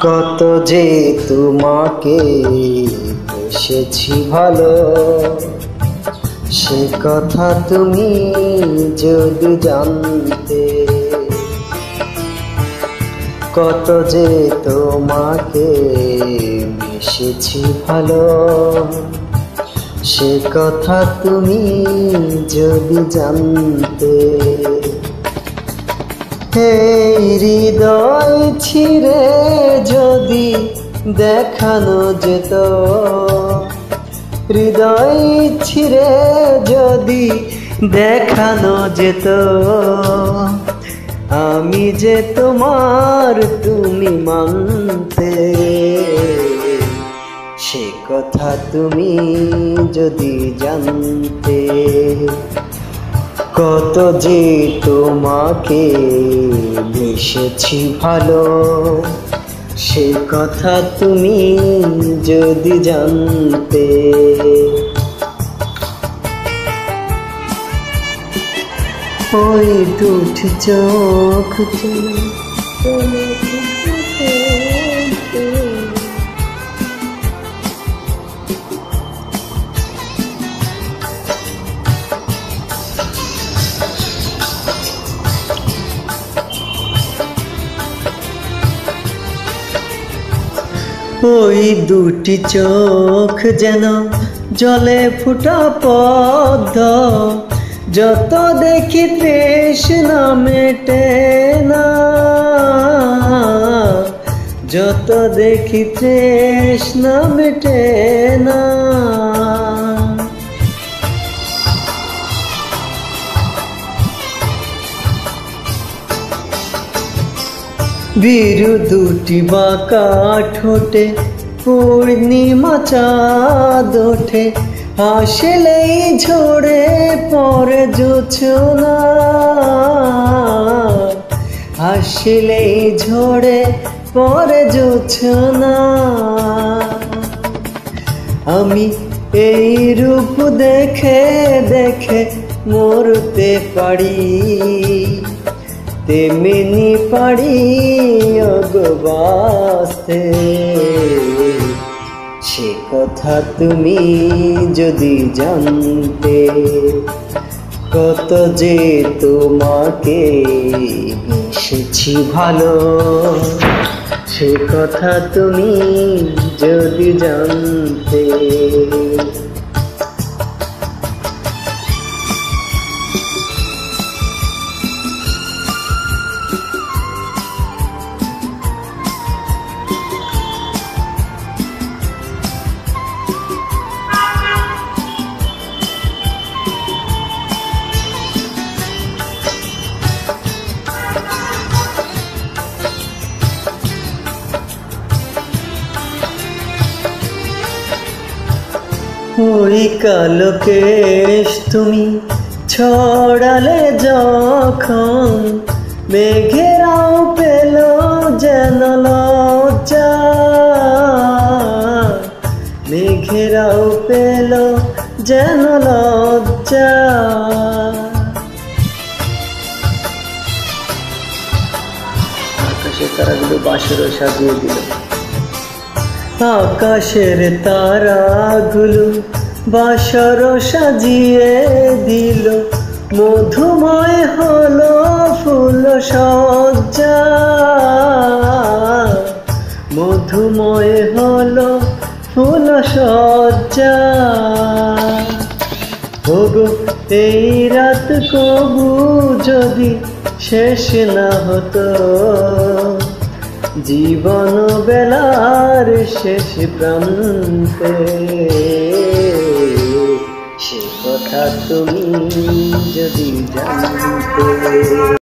কত যে তোমাকে বেসেছি ভালো, সে কথা তুমি যদি জানতে। কত যে তোমাকে বেসেছি ভালো, সে কথা তুমি যদি জানতে। এই হৃদয় ছিঁড়ে যদি দেখানো যেত, হৃদয় ছিঁড়ে যদি দেখানো যেত, আমি যে তোমার তুমি মানতে। সে কথা তুমি যদি জানতে। কত যে তোমাকে বেসেছি ভালো, সে কথা তুমি যদি জানতে। ওই দুটি চোখ ওই দুটি চোখ যেন জলে ফুটা পদ্ম, যত দেখি তৃষ্ণা মেটে না, যত দেখি তৃষ্ণা মেটে না। বিরু দুটি বাঁকা ঠোঁটে পূর্ণিমা চাঁদ ওঠে, হাসলেই ঝরে পড়ে জোছনা, হাসলেই ঝরে পড়ে জোছনা। আমি এই রূপ দেখে দেখে মরতে পারি, তেমনি পারি অগবাসতে। সে কথা তুমি যদি জানতে। কত যে তোমাকে বেসেছি ভালো, সে কথা তুমি যদি জানতে। ওই কালো কেশ তুমি ছড়ালে যখন, মেঘেরাও পেল যেন লজ্জা, মেঘেরাও পেল যেন লজ্জা। আকাশের তারাগুলো বাসরও সাজিয়ে দিল, আকাশের তারাগুলো বাসর সাজিয়ে দিল। মধুময় হলো ফুল সজ্জা, মধুময় হলো ফুল সজ্জা। ওগো এই রাত কবু যদি শেষ না হতো, জীবন বেলার শেষ প্রান্তে। সে কথা তুমি যদি জানতে।